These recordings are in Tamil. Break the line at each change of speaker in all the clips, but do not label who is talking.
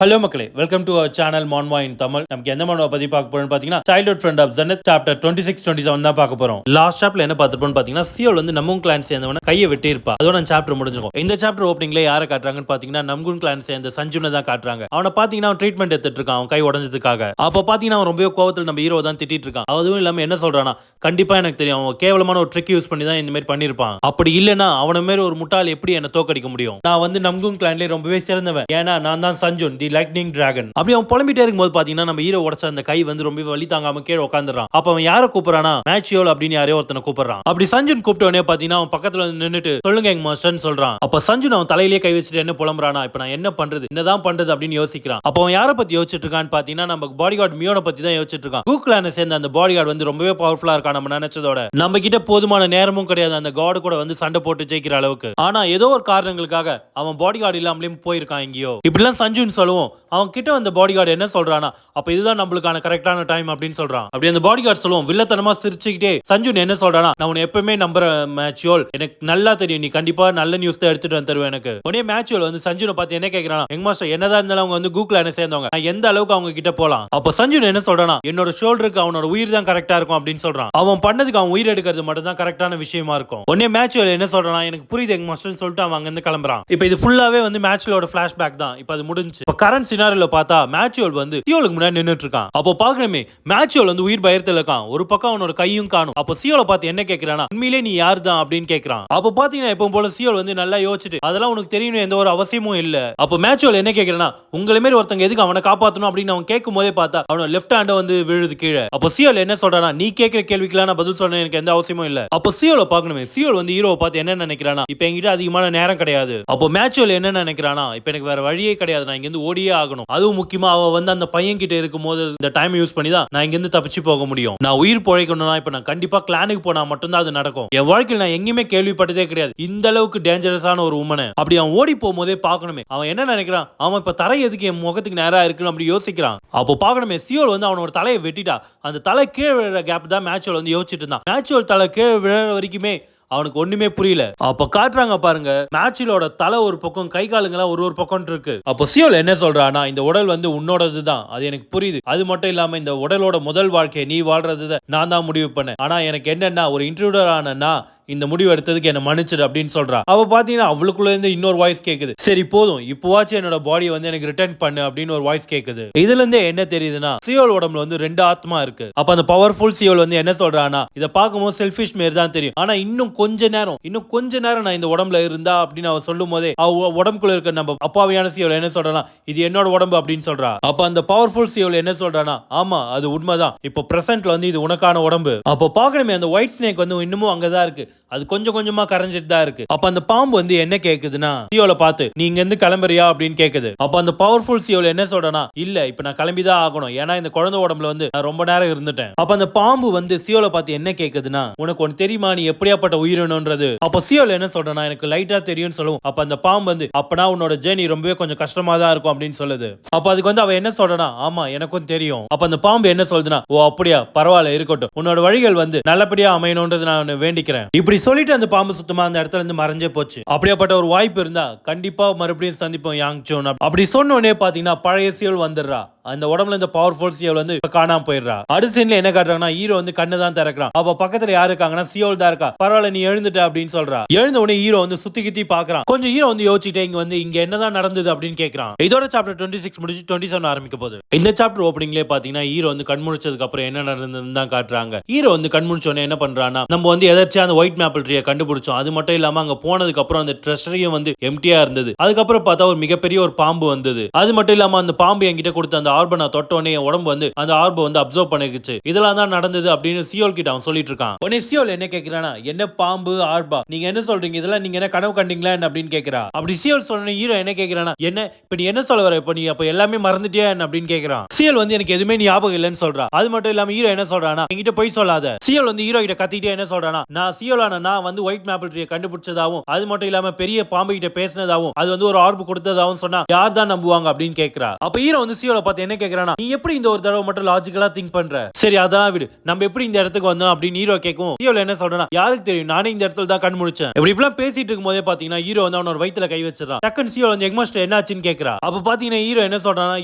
ஹலோ மக்களே, வெல்கம் டு அவர் சேனல் மான்வா இன் தமிழ். நமக்கு எந்த மான்வா பத்தி பார்க்க போறோம்னு பாத்தீங்கன்னா, சைல்ட்ஹுட் ஃப்ரெண்ட் ஆஃப் ஜெனத் சாப்டர் 26, 27 தான் பார்க்க போறோம். லாஸ்ட் சாப்டர்ல என்ன பார்த்திருப்போம்னு பாத்தீங்கன்னா, சியோல் வந்து நம்குன் கிளான் சேர்ந்தவன கையை வெட்டி இருப்பா. அதோட அந்த சாப்டர் முடிஞ்சிருக்கும். இந்த சாப்டர் ஓப்பனிங்ல யாரை காட்டுறாங்கன்னு பாத்தீங்கன்னா, நம்குன் கிளான் சேர்ந்த சஞ்சுனை தான் காட்டுறாங்க. அவனை பாத்தீங்கன்னா அவன் ட்ரீட்மெண்ட் எடுத்துட்டு இருக்கான், அவன் கை உடஞ்சதுக்காக. அப்ப பாத்தீங்கன்னா அவன் ரொம்ப கோவத்தில் நம்ம ஹீரோ தான் திட்டிட்டு இருக்கான். அதுவும் இல்லாம என்ன சொல்றானா, கண்டிப்பா எனக்கு தெரியும் அவன் கேவலமான ஒரு ட்ரிக் யூஸ் பண்ணி தான் இந்த மாதிரி பண்ணிருப்பான். அப்படி இல்லனா அவன மாதிரி ஒரு முட்டாள் எப்படி என்ன தோக்கடிக்க முடியும்? நான் வந்து நம்குன் கிளான்லயே ரொம்பவே சிறந்தவன். ஏன்னா நான் தான் சஞ்சுன், தி லைட்னிங் டிராகன். அப்படி அவன் புலம்பிட்டே இருக்கும்போது பாத்தீங்கன்னா நம்ம ஹீரோ உடைச்ச அந்த கை வந்து ரொம்ப வலி தாங்காம கீழே உட்காந்துறான். அப்ப அவன் யாரை கூப்பிடுறானா, மேச்சியோல் அப்படின்னு யாரையோ ஒருத்தனை கூப்பிடுறான். அப்படி சஞ்சுன் கூப்பிட்டவனே பாத்தீங்கன்னா அவன் பக்கத்துல நின்னுட்டு சொல்லுங்க எங்க மாஸ்டர்னு சொல்றான். அப்ப சஞ்சுன் அவன் தலையிலேயே கை வச்சுட்டு என்ன புலம்புறானா, இப்ப நான் என்ன பண்றது, என்னதான் பண்றது அப்படின்னு யோசிக்கிறான். அப்ப அவன் யாரை பத்தி யோசிச்சுட்டு இருக்கான்னு பாத்தீங்கன்னா நம்ம பாடி கார்டு மியோனை பத்தி தான் யோசிச்சுட்டு இருக்கான். கூக்லான சேர்ந்த அந்த பாடி கார்டு வந்து ரொம்பவே பவர்ஃபுல்லா இருக்கான். நம்ம நினைச்சதோட நம்ம கிட்ட போதுமான நேரமும் கிடையாது அந்த கார்டு கூட வந்து சண்டை போட்டு ஜெயிக்கிற அளவுக்கு. ஆனா ஏதோ ஒரு காரணங்களுக்காக அவன் பாடி கார்டு இல்லாமலேயும் போயிருக்கான் எங்கேயோ. இப்படிலாம் சஞ்சுன் சொல்லுவோம். அவன் கிட்ட அந்த பாடி கார்டு என்ன சொல்றானா, அப்ப இதுதான் நம்மளுக்கான கரெக்டான டைம் அப்படின்னு சொல்றான். அப்படி அந்த பாடி கார்டு சொல்லுவோம் வில்லத்தனமா சிரிச்சுக்கிட்டே சஞ்சுன் என்ன சொல்றானா, நான் உன்னை எப்பவுமே நம்புற மேச்சியோல், எனக்கு நல்லா தெரியும் நீ கண்டிப்பா நல்ல நியூஸ் தான் எடுத்துட்டு வந்து தருவேன் எனக்கு. உடனே மேச்சியோல் வந்து சஞ்சுனை பார்த்து என்ன கேட்கறானா, எங்க மாஸ்டர் என்னதான் இருந்தாலும் அவங்க வந்து கூக்லான சேர்ந்தவங்க, நான் எந்த அளவுக்கு அவங்க கிட்ட போலாம். அப்ப சஞ்சுன் என்ன சொல்றானா, என்னோட ஷோல்டருக்கு அவனோட உயிர் தான் கரெக்டா இருக்கும் அப்படின்னு சொல்றான். அவன் பண்ணதுக்கு அவன் உயிர் எடுக்கிறது மட்டும் தான் கரெக்டான விஷயமா இருக்கும். உடனே மேச்சியோல் என்ன சொல்றானா, எனக்கு புரியுது எங்க மாஸ்டர்னு சொல்லிட்டு அவன் அங்க இருந்து கிளம்புறான். இப்போ இது ஃபுல்லாவே வந்து மேச்சியோட ஃபிளாஷ்பேக் தான். இப்போ அது முடிஞ்சு. இப்போ கரண்ட் சினாரியோல பார்த்தா மேச்சியோல் வந்து சியோலுக்கு முன்னாடி நின்னுட்டு இருக்கான். அப்போ பாக்கணுமே மேச்சியோல் வந்து உயிர் பயத்துல இருக்கான். ஒரு பக்கம் அவனோட கையும் காணும். அப்போ சியோலை பார்த்து என்ன கேட்கிறானா, உண்மையிலே நீ யார் தான் அப்படின்னு கேட்கிறான். அப்போ பாத்தீங்கன்னா எப்பவும் போல சியோல் வந்து நல்லா யோசிச்சுட்டு அதெல்லாம் உனக்கு தெரியணும் எந்த ஒரு அவசியமும் இல்ல. அப்போ மேச்சியோல் என்ன கேட்கிறானா, உங்களை மாதிரி ஒருத்தங்க எதுக்கு அவனை காப்பாத்தணும் அப்படின்னு அவன் கேட்கும் போதே பார்த்தா அவனோட லெஃப்ட் ஹேண்ட் வந்து விழுது கீழே. அப்போ சியோல் என்ன சொல்றானா, நீ கேட்கிற கேள்விக்கெல்லாம் நான் பதில் சொல்றேன், எனக்கு எந்த அவசியமும் இல்ல. அப்போ சியோலை பார்க்கணுமே சியோல் வந்து ஹீரோவை பார்த்து என்ன நினைக்கிறானா, இப்போ என்கிட்ட அதிகமான நேரம் கிடையாது. அப்போ மேச்சியோல் என்ன நினைக்கிறானா, இப்போ எனக்கு வேற வழியே கிடையாது, நான் இங்க இருந்து ஓடியே ஆகணும். அதுவும் முக்கியமா அவ வந்து அந்த பையன் கிட்ட இருக்கும்போது இந்த டைம் யூஸ் பண்ணி தான் நான் இங்க இருந்து தப்பிச்சு போக முடியும். நான் உயிர் பிழைக்கணும்னா இப்ப நான் கண்டிப்பா கிளானுக்கு போனா மட்டும்தான் அது நடக்கும். என் வாழ்க்கையில் நான் எங்கேயுமே கேள்விப்பட்டதே கிடையாது இந்த அளவுக்கு டேஞ்சரஸான ஒரு உமனை. அப்படி அவன் ஓடி போகும்போதே பார்க்கணுமே அவன் என்ன நினைக்கிறான், அவன் இப்ப தரை எதுக்கு என் முகத்துக்கு நேரா இருக்குன்னு அப்படி யோசிக்கிறான். அப்போ பார்க்கணுமே சியோல் வந்து அவனோட தலையை வெட்டிட்டா. அந்த தலை கீழே விழுற கேப் தான் மேச்சியோல் வந்து யோசிச்சுட்டு இருந்தான். மேச்சியோல் தலை கீழே விழுற வரைக்குமே அவனுக்கு ஒண்ணுமே புரியல. அப்ப காட்டுறாங்க பாருங்க மேச்சியோட தலை ஒரு பக்கம், கை காலுங்கெல்லாம் ஒரு ஒரு பக்கம் இருக்கு. அப்போ சியோல் என்ன சொல்றானா, இந்த உடல் வந்து உன்னோடது தான், அது எனக்கு புரியுது. அது மட்டும் இல்லாம இந்த உடலோட முதல் வாழ்க்கையை நீ வாழ்றது நான் தான் முடிவு பண்ணேன். ஆனா எனக்கு என்னன்னா ஒரு இன்ட்ரூடர் ஆனா இந்த முடிவு எடுத்ததுக்கு என்ன மன்னிச்சிடு அப்படின்னு சொல்றா. அவ பாத்தீங்கன்னா அவளுக்குள்ள இருந்து இன்னொரு வாய்ஸ் கேக்குது, சரி போதும் இப்போவாச்சும் என்னோட பாடியை வந்து எனக்கு ரிட்டர்ன் பண்ணு அப்படின்னு ஒரு வாய்ஸ் கேக்குது. இதுல இருந்தே என்ன தெரியுதுன்னா சியோல் உடம்புல வந்து ரெண்டு ஆத்மா இருக்கு. அப்ப அந்த பவர்ஃபுல் சியோல் வந்து என்ன சொல்றானா, இதை பார்க்கும்போது செல்ஃபிஷ் மாரி தான் தெரியும், ஆனா இன்னும் கொஞ்ச நேரம் நான் இந்த உடம்புல இருந்தா அப்படின்னு அவ சொல்லும் போதே அவ உடம்புக்குள்ள இருக்க நம்ம அப்பாவியான சியோல் என்ன சொல்றானா, இது என்னோட உடம்பு அப்படின்னு சொல்றா. அப்ப அந்த பவர்ஃபுல் சியோல் என்ன சொல்றானா, ஆமா அது உண்மைதான், இப்போ பிரசன்ட்ல வந்து இது உனக்கான உடம்பு. அப்ப பார்க்கணுமே அந்த ஒயிட் ஸ்னேக் வந்து இன்னமும் அங்கதான் இருக்கு, அது கொஞ்சம் கொஞ்சமா கரைஞ்சிட்டு தான் இருக்கு. அப்ப அந்த பாம்பு வந்து என்ன கேக்குதுன்னா சியோல பார்த்து நீ இங்க இருந்து கிளம்புறியா அப்படின்னு கேக்குது. அப்ப அந்த பவர்ஃபுல் சியோல் என்ன சொல்றனா, இல்ல இப்ப நான் கிளம்பிதான் ஆகணும், ஏன்னா இந்த குழந்தை உடம்புல வந்து நான் ரொம்ப நேரம் இருந்துட்டேன். அப்ப அந்த பாம்பு வந்து சியோல பார்த்து என்ன கேக்குதுன்னா, உனக்கு ஒன்னு தெரியுமா நீ எப்படியாப்பட்ட உயிரினம்ன்றது. அப்ப சியோல் என்ன சொல்றனா, எனக்கு லைட்டா தெரியும்னு சொல்லுவோம். அப்ப அந்த பாம்பு வந்து அப்பனா உன்னோட ஜேர்னி ரொம்பவே கொஞ்சம் கஷ்டமா தான் இருக்கும் அப்படின்னு சொல்லுது. அப்ப அதுக்கு வந்து அவ என்ன சொல்றனா, ஆமா எனக்கும் தெரியும். அப்ப அந்த பாம்பு என்ன சொல்லுதுன்னா, ஓ அப்படியா பரவாயில்ல இருக்கட்டும், உன்னோட வழிகள் வந்து நல்லபடியா அமையணும்ன்றது நான் வேண்டிக்கிறேன். இப்படி சொல்லிட்டு அந்த பாம்பு சுத்தமா அந்த இடத்துல இருந்து மறைஞ்சே போச்சு. அப்படியாப்பட்ட ஒரு வாய்ப்பு இருந்தா கண்டிப்பா மறுபடியும் சந்திப்போம் யாங் சோன். அப்படி சொன்ன உடனே பாத்தீங்கன்னா பழைய சியோல் வந்துடுறா. அந்த உடம்புல இந்த பவர்ஃபுல் சியோல் வந்து காணாம போயிடுறா. அடுத்த சீன்ல என்ன காட்டுறாங்கன்னா ஹீரோ வந்து கண்ணு தான் திறக்கிறான். அப்ப பக்கத்துல யாரு இருக்காங்கன்னா சியோல் தான் இருக்கா. பரவாயில்ல நீ எழுந்துட்ட அப்படின்னு சொல்றா. எழுந்த உடனே ஹீரோ வந்து சுத்தி கித்தி பாக்குறான். கொஞ்சம் ஹீரோ வந்து யோசிச்சுட்டே இங்க என்னதான் நடந்தது அப்படின்னு கேக்குறான். இதோட சாப்டர் 26 முடிச்சு 27 ஆரம்பிக்க போகுது. இந்த சாப்டர் ஓப்பனிங்லேயே பாத்தீங்கன்னா ஹீரோ வந்து கண் முழிச்சதுக்கு அப்புறம் என்ன நடந்ததுன்னு தான் காட்டுறாங்க. ஹீரோ வந்து கண் முழிச்ச உடனே என்ன பண்றான்னா, நம்ம வந்து எதாச்சும் அந்த ஒயிட் மேப்பிள் ட்ரீயை கண்டுபிடிச்சோம். அது மட்டும் இல்லாம அங்க போனதுக்கு அப்புறம் அந்த ட்ரெஷரியும் வந்து எம்டியா இருந்தது. அதுக்கப்புறம் பார்த்தா ஒரு மிகப்பெரிய ஒரு பாம்பு வந்தது. அது மட்டும் இல்லாம அந்த பாம்பு என்கிட்ட கொடுத்த அந்த ஆர்பை நான் தொட்டோனே என் உடம்பு வந்து அந்த ஆர்பை வந்து அப்சர்வ் பண்ணிக்கிச்சு. இதெல்லாம் தான் நடந்தது அப்படின்னு சியோல் கிட்ட அவன் சொல்லிட்டு இருக்கான். உடனே சியோல் என்ன கேட்கிறானா, என்ன பாம்பு ஆர்பா நீங்க என்ன சொல்றீங்க, இதெல்லாம் நீங்க என்ன கனவு கண்டீங்களா அப்படின்னு கேட்கிறா. அப்படி சியோல் சொன்ன ஹீரோ என்ன கேட்கிறானா, என்ன இப்ப நீ என்ன சொல்ல வர, இப்ப நீ அப்ப எல்லாமே மறந்துட்டியா அப்படின்னு கேட்கிறான். சியோல் வந்து எனக்கு எதுவுமே ஞாபகம் இல்லைன்னு சொல்றா. அது மட்டும் இல்லாம ஹீரோ என்ன சொல்றானா, என்கிட்ட போய் சொல்லாத. சியோல் வந்து ஹீரோ கிட்ட கத்திட்டே என்ன சொல்றானா, நான் சியோலான சொல்றானா நான் வந்து ஒயிட் மேப்பிள் ட்ரீயை கண்டுபிடிச்சதாவும் அது மட்டும் இல்லாம பெரிய பாம்பு கிட்ட பேசினதாவும் அது வந்து ஒரு ஆர்பு கொடுத்ததாவும் சொன்னா யார் தான் நம்புவாங்க அப்படின்னு கேக்குறா. அப்ப ஹீரோ வந்து சியோல பார்த்து என்ன கேக்குறானா, நீ எப்படி இந்த ஒரு தடவை மட்டும் லாஜிக்கலா திங்க் பண்ற, சரி அதெல்லாம் விடு, நம்ம எப்படி இந்த இடத்துக்கு வந்தோம் அப்படின்னு ஹீரோ கேட்கும். ஹீரோல என்ன சொல்றா, யாருக்கு தெரியும், நானே இந்த இடத்துல தான் கண் முழிச்சேன். இப்படி இப்பலாம் பேசிட்டு இருக்கும் போதே பாத்தீங்கன்னா ஹீரோ வந்து அவனோட வயித்துல கை வச்சிடறான். டக்குன்னு சியோ வந்து எக்மாஸ்டர் என்னாச்சுன்னு கேக்குறா. அப்ப பாத்தீங்கன்னா ஹீரோ என்ன சொல்றானா,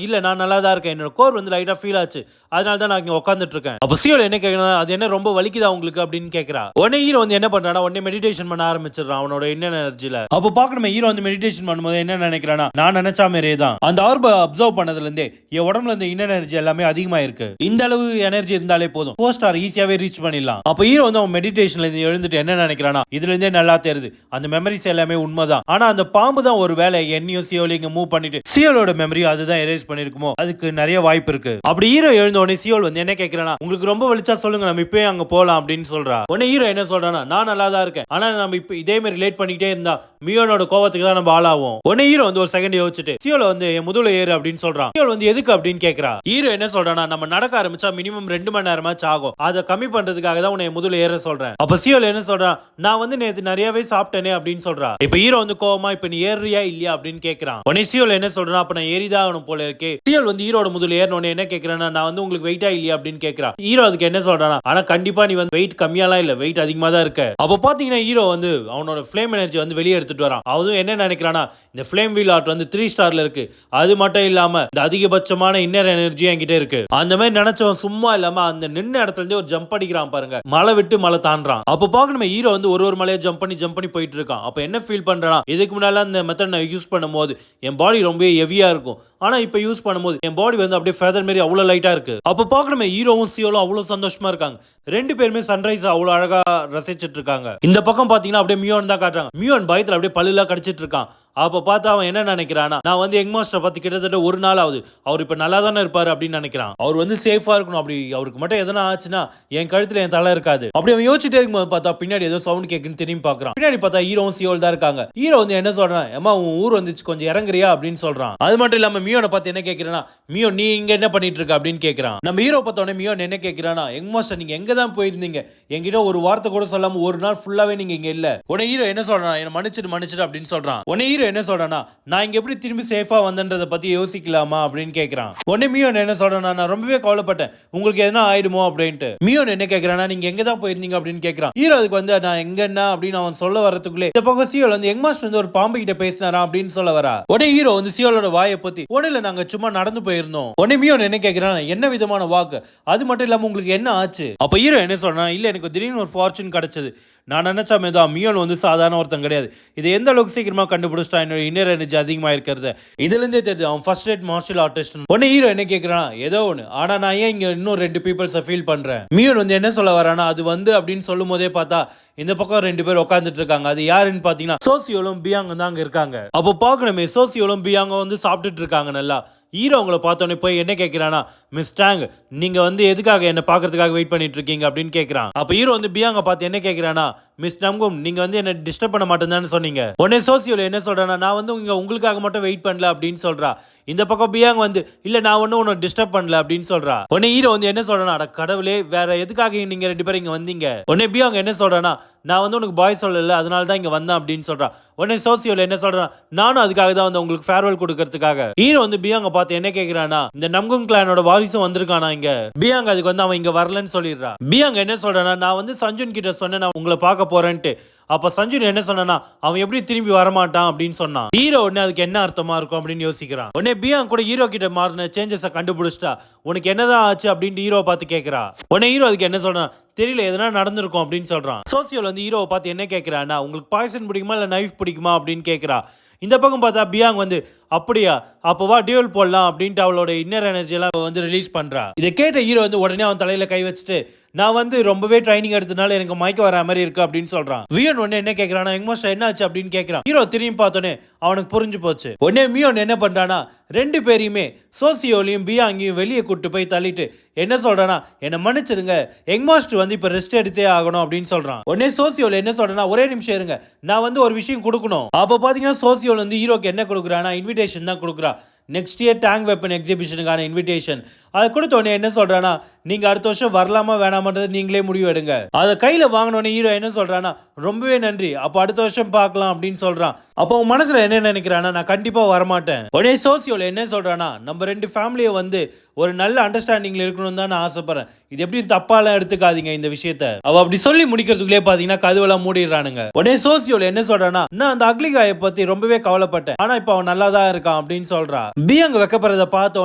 இல்ல நான் நல்லா தான் இருக்கேன், என்னோட கோர் வந்து லைட்டா ஃபீல் ஆச்சு, அதனால தான் நான் இங்க உட்கார்ந்துட்டு இருக்கேன். அப்ப சியோல என்ன கேக்குறா, அது என்ன ரொம்ப வலிக்குதா உங்களுக்கு அப்படின்னு கேக்குறா. உடனே ஹீரோ வந்து என்ன பண்றானா, உடனே மெடிடேஷன் பண்ண ஆரம்பிச்சிடறான் அவனோட இன்னர் எனர்ஜில. அப்ப பாக்கணுமே ஹீரோ வந்து மெடிடேஷன் பண்ணும்போது என்ன நினைக்கிறானா, நான் நினைச்சா மாதிரியே தான் அந்த ஆர்ப அப்சர்வ் பண்ணதுல இருந்தே என் உடம்புல இருந்த இன்னர் எனர்ஜி எல்லாமே அதிகமா இருக்கு, இந்த அளவு எனர்ஜி இருந்தாலே போதும் 4 ஸ்டார் ஈஸியாவே ரீச் பண்ணிடலாம். அப்ப ஹீரோ வந்து அவன் மெடிடேஷன்ல இருந்து எழுந்துட்டு என்ன நினைக்கிறானா, இதுல இருந்தே நல்லா தெரியுது அந்த மெமரிஸ் எல்லாமே உண்மைதான், ஆனா அந்த பாம்பு தான் ஒரு வேலை என்னையும் சியோலையும் மூவ் பண்ணிட்டு சியோலோட மெமரி அதுதான் எரேஸ் பண்ணிருக்குமோ, அதுக்கு நிறைய வாய்ப்பு இருக்கு. அப்படி ஹீரோ எழுந்த உடனே சியோல் வந்து என்ன கேட்கிறானா, உங்களுக்கு ரொம்ப வலிச்சா சொல்லுங்க நம்ம இப்பவே அங்க போலாம் அப்படின்னு சொல்றா. உடனே ஹீரோ என்ன சொல்றானா, நான் நல்லா தான் இருக்கேன், ஆனா நம்ம இப்ப இதே மாதிரி ரிலேட் பண்ணிட்டே இருந்தா மியோனோட கோவத்துக்கு தான் நம்ம ஆளாவோம். உடனே ஹீரோ வந்து ஒரு செகண்ட் யோசிச்சுட்டு சியோல வந்து என் முதுகுல ஏறு அப்படின்னு சொல்றான். சியோல் வந்து எதுக்கு அப்படின்னு கேக்குறா. ஹீரோ என்ன சொல்றானா, நம்ம நடக்க ஆரம்பிச்சா மினிமம் 2 மணி நேரமாச்சு ஆகும், அதை கம்மி பண்றதுக்காக தான் உன்னை முதுகுல ஏற சொல்றேன். அப்ப சியோல் என்ன சொல்றான், நான் வந்து நேத்து நிறையவே சாப்பிட்டேனே அப்படின்னு சொல்றா. இப்ப ஹீரோ வந்து கோவமா இப்ப நீ ஏறியா இல்லையா அப்படின்னு கேக்குறான். உடனே சியோல் என்ன சொல்றான், அப்ப நான் ஏறிதான் ஆகணும் போல இருக்கே. சியோல் வந்து ஹீரோட முதுகுல ஏறணும் என்ன கேக்குறானா, நான் வந்து உங்களுக்கு வெயிட்டா இல்லையா அப்படின்னு கேக்குறான். ஹீரோ அதுக்கு என்ன சொல்றானா, ஆனா கண்டிப்பா நீ வந்து வெயிட் கம்மியாலாம் இல்ல, வெயிட் அதிகமா தான் இருக்க. அப்ப பாத்தீங்கன்னா ஹீரோ வந்து அவனோட ஃப்ளேம் எனர்ஜி வந்து வெளியே எடுத்துட்டு வரான். அவனும் என்ன நினைக்கிறானா, இந்த ஃப்ளேம் வீல் ஆர்ட் வந்து 3 ஸ்டார்ல இருக்கு, அது மட்டும் இல்லாம இந்த அதிகபட்சமான இன்னர் எனர்ஜி என்கிட்ட இருக்கு. அந்த மாதிரி நினைச்சவன் சும்மா இல்லாம அந்த நின்ன இடத்துல இருந்து ஒரு ஜம்ப் அடிக்கிறான் பாருங்க, மலை விட்டு மலை தாண்டான். அப்ப பாக்கணுமே ஹீரோ வந்து ஒரு மலையை ஜம்ப் பண்ணி போயிட்டு இருக்கான். அப்ப என்ன ஃபீல் பண்றானா, இதுக்கு முன்னால அந்த மெத்தட் நான் யூஸ் பண்ணும்போது என் பாடி ரொம்ப ஹெவியா இருக்கும், ஆனா இப்ப யூஸ் பண்ணும்போது என் பாடி வந்து அப்படியே ஃபெதர் மாதிரி அவ்வளவு லைட்டா இருக்கு. அப்ப பாக்கணுமே ஹீரோவும் சியோலும் அவ்வளவு சந்தோஷமா இருக்காங்க. ரெண்டு பேருமே சன்ரைஸ் அவ்வளவு அழகா ரசிச்சிட்டு இருக்காங்க. இந்த பக்கம் பாத்தீங்கன்னா அப்படியே மியோன் தான் காட்டுறாங்க. மியோன் பயத்துல அப்படியே பல்லுலாம் கடிச்சிட்டு இருக்கான். அப்ப பார்த்தா அவன் என்ன நினைக்கிறானா, நான் வந்து எக் மாஸ்டர் பத்தி கிட்டத்தட்ட ஒரு நாள் ஆகுது, அவர் இப்ப நல்லா தானே இருப்பாரு அப்படின்னு நினைக்கிறான். அவர் வந்து சேஃபா இருக்கணும், அப்படி அவருக்கு மட்டும் எதனா ஆச்சுன்னா என் கழுத்துல என் தலை இருக்காது. அப்படி அவன் யோசிச்சுட்டே இருக்கும்போது பார்த்தா பின்னாடி ஏதோ சவுண்ட் கேக்குன்னு திரும்பி பாக்குறான். பின்னாடி பார்த்தா ஹீரோவும் சியோல் தான் இருக்காங்க. ஹீரோ வந்து என்ன சொல்றான், ஏமா உன் ஊர் வந்துச்சு கொஞ்சம் இறங்குறியா அப்படின்னு சொல்றான். அது மட்டும் இல்லாம மியோனை பார்த்து என்ன கேட்கிறானா, மியோ நீ இங்க என்ன பண்ணிட்டு இருக்க அப்படின்னு கேட்கிறான். நம்ம ஹீரோ பார்த்தோன்னே மியோன் என்ன கேட்கிறானா, எக் மாஸ்டர் நீங்க எங்க தான் போயிருந்தீங்க, என்கிட்ட ஒரு வார்த்தை கூட சொல்லாம ஒரு நாள் ஃபுல்லாவே நீங்க இங்க இல்ல. உடனே ஹீரோ என்ன சொல்றான், என்ன மன்னிச்சிடு அப்படின்னு சொல்றான். உடனே ஹீரோ என்ன சொல்றானா, நான் இங்க எப்படி திரும்பி சேஃபா வந்தன்றத பத்தி யோசிக்கலாமா அப்படின்னு கேக்குறான். உடனே மியோன் என்ன சொல்றானா, நான் ரொம்பவே கவலைப்பட்டேன் உங்களுக்கு எதனா ஆயிடுமோ அப்படின்ட்டு. மியோன் என்ன கேக்குறானா, நீங்க எங்க தான் போயிருந்தீங்க அப்படின்னு கேக்குறான். ஹீரோ அதுக்கு வந்து நான் எங்க என்ன அப்படின்னு அவன் சொல்ல வரதுக்குள்ளே இந்த பக்கம் சியோல் வந்து எக் மாஸ்டர் வந்து ஒரு பாம்பு கிட்ட பேசினாரா அப்படின்னு சொல்ல வரா. உடனே ஹீரோ வந்து சியோலோட வாயை பத்தி உடனே நாங்க சும்மா நடந்து போயிருந்தோம். உடனே மியோன் என்ன கேக்குறானா, என்ன விதமான வாக்கு, அது மட்டும் இல்லாம உங்களுக்கு என்ன ஆச்சு. அப்ப ஹீரோ என்ன சொல்றான், இல்ல எனக்கு திடீர்னு ஒரு ஃபார்ச்சூன் கிடைச்சது, நான் நினைச்ச மாதிரி தான் மியோன் வந்து சாதாரண ஒருத்தன் கிடையாது, இது எந்த அளவுக்கு சீக்கிரமா கண்டுபிடிச்சிட்டா என்னோட இன்னர் எனர்ஜி அதிகமா இருக்கிறது இதுல இருந்தே தெரியுது, அவன் ஃபர்ஸ்ட் ரேட் மார்ஷியல் ஆர்டிஸ்ட். உடனே ஹீரோ என்ன கேக்குறான், ஏதோ ஒன்று, ஆனா நான் ஏன் இங்க இன்னும் 2 பீப்பிள்ஸை ஃபீல் பண்றேன். மியோன் வந்து என்ன சொல்ல வரானா, அது வந்து அப்படின்னு சொல்லும் போதே பார்த்தா இந்த பக்கம் 2 பேர் உட்காந்துட்டு இருக்காங்க. அது யாருன்னு பாத்தீங்கன்னா சோசியோலும் பியாங் தான் அங்க இருக்காங்க. அப்போ பாக்கணுமே சோசியோலும் பியாங்க வந்து சாப்பிட்டுட்டு இருக்காங்க நல்லா. ஹீரோ அவங்கள பார்த்தோன்னே போய் என்ன கேட்கிறானா, மிஸ் டாங் நீங்க வந்து எதுக்காக என்ன பார்க்கறதுக்காக வெயிட் பண்ணிட்டு இருக்கீங்க அப்படின்னு கேட்கிறான். அப்ப ஹீரோ வந்து பியாங்க பார்த்து என்ன கேட்கிறானா, மிஸ் நம்கும் நீங்க வந்து என்ன டிஸ்டர்ப் பண்ண மாட்டேன்னு சொன்னீங்க. உடனே சோசியோல என்ன சொல்றானா, நான் வந்து உங்களுக்காக மட்டும் வெயிட் பண்ணல அப்படின்னு சொல்றா. இந்த பக்கம் பியாங் வந்து இல்ல நான் ஒன்னும் உன்னை டிஸ்டர்ப் பண்ணல அப்படின்னு சொல்றா. உடனே ஹீரோ வந்து என்ன சொல்றானா, அட கடவுளே வேற எதுக்காக நீங்க 2 பேரும் இங்க வந்தீங்க. உடனே பியாங் என்ன சொல்றானா, நான் வந்து உனக்கு பாய் சொல்லல அதனால தான் இங்க வந்தேன் அப்படின்னு சொல்றா. உடனே சோசியோல என்ன சொல்றான், நானும் அதுக்காக தான் வந்து உங்களுக்கு ஃபேர்வெல் கொடுக்கறதுக்காக. ஹீரோ வந்து பியாங்க பார்த்து என்ன கேக்குறானா, இந்த நம்கும் கிளானோட வாரிசும் வந்திருக்கானா இங்க. பியாங் அதுக்கு வந்து அவன் இங்க வரலன்னு சொல்லிடுறா. பியாங் என்ன சொல்றானா, நான் வந்து சஞ்சுன் கிட்ட சொன்னேன் நான் உங்களை பார்க்க போறேன்ட்டு. அப்ப சஞ்சுன் என்ன சொன்னா, அவன் எப்படி திரும்பி வரமாட்டான் அப்படின்னு சொன்னான். ஹீரோ உடனே அதுக்கு என்ன அர்த்தமா இருக்கும் அப்படின்னு யோசிக்கிறான். உடனே பியாங் கூட ஹீரோ கிட்ட மாறின சேஞ்சஸை கண்டுபிடிச்சிட்டா. உனக்கு என்னதான் ஆச்சு அப்படின்ட்டு ஹீரோ பார்த்து கேட்கிறா. உடனே ஹீரோ அதுக்கு என்ன சொல்றான், தெரியல எதனா நடந்திருக்கும் அப்படின்னு சொல்றான். சோசியோல வந்து ஹீரோவை பார்த்து என்ன கேட்கிறானா, உங்களுக்கு பாய்சன் பிடிக்குமா இல்ல நைஃப் பிடிக்குமா அப்படின்னு கேட்கிறா. இந்த பக்கம் பார்த்தா பியாங் வந்து அப்படியா அப்போ வா டியூல் போடலாம் அப்படின்ட்டு அவளோட இன்னர் எனர்ஜி எல்லாம் வந்து ரிலீஸ் பண்றா. இதை கேட்ட ஹீரோ வந்து உடனே அவன் தலையில கை வச்சுட்டு நான் வந்து ரொம்பவே ட்ரைனிங் எடுத்தனால எனக்கு மயக்க வர மாதிரி இருக்கு அப்படின்னு சொல்றான். வியன் உடனே என்ன கேட்கறானா, எங் மாஸ்டர் என்ன ஆச்சு அப்படின்னு கேட்கறான். ஹீரோ திரும்பி பார்த்தோன்னே அவனுக்கு புரிஞ்சு போச்சு. உடனே மியோன் என்ன பண்றானா, 2 பேரையுமே சோசியோலையும் பியாங்கையும் வெளியே கூட்டு போய் தள்ளிட்டு என்ன சொல்றானா, என்ன மன்னிச்சிருங்க எங் மாஸ்டர் வந்து இப்ப ரெஸ்ட் எடுத்தே ஆகணும் அப்படின்னு சொல்றான். உடனே சோசியோல என்ன சொல்றானா, ஒரே நிமிஷம் இருங்க நான் வந்து ஒரு விஷயம் கொடுக்கணும். அப்ப பாத்தீங்கன்னா சோசியோல வந்து ஹீரோக்கு என்ன கொடுக்குறானா, இன்விடேஷன் தான் கொடுக்குறா. நெக்ஸ்ட் இயர் டேங்க் வெப்பன் எக்ஸிபிஷனுக்கான இன்விடேஷன் அதை கொடுத்த உடனே என்ன சொல்றானா, நீங்க அடுத்த வருஷம் வரலாமா வேணாமன்றது நீங்களே முடிவு எடுங்க. அதை கையில வாங்கினோடனே ஹீரோ என்ன சொல்றானா, ரொம்பவே நன்றி, அப்போ அடுத்த வருஷம் பார்க்கலாம் அப்படின்னு சொல்றான். அப்போ அவன் மனசுல என்ன நினைக்கிறானா, நான் கண்டிப்பா வரமாட்டேன். உடனே சோசியோல என்ன சொல்றானா, நம்ம 2 ஃபேமிலியை வந்து ஒரு நல்ல அண்டர்ஸ்டாண்டிங்ல இருக்கணும்னு தான் நான் ஆசைப்படுறேன். இது எப்படியும் தப்பாலாம் எடுத்துக்காதீங்க இந்த விஷயத்த. அவ அப்படி சொல்லி முடிக்கிறதுக்குள்ளே பாத்தீங்கன்னா கதவெல்லாம் மூடிடுறானுங்க. உடனே சோசியோல என்ன சொல்றானா, நான் அந்த அக்லி காயை பத்தி ரொம்பவே கவலைப்பட்டேன், ஆனா இப்ப அவன் நல்லா தான் இருக்கான் அப்படின்னு சொல்றா. பியாங் வைக்கப்படுறத பார்த்த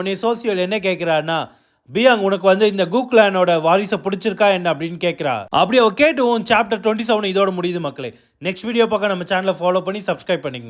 உடனே சோசியோல என்ன கேட்கிறான்னா, பியாங் உனக்கு வந்து இந்த கூக்லானோட வாரிசை பிடிச்சிருக்கா என்ன அப்படின்னு கேட்கிறா. அப்படி அவ கேட்டு சாப்டர் 27 இதோட முடியுது மக்களே. நெக்ஸ்ட் வீடியோ பார்க்க நம்ம சேனலை ஃபாலோ பண்ணி சப்ஸ்கிரைப் பண்ணிக்கங்க.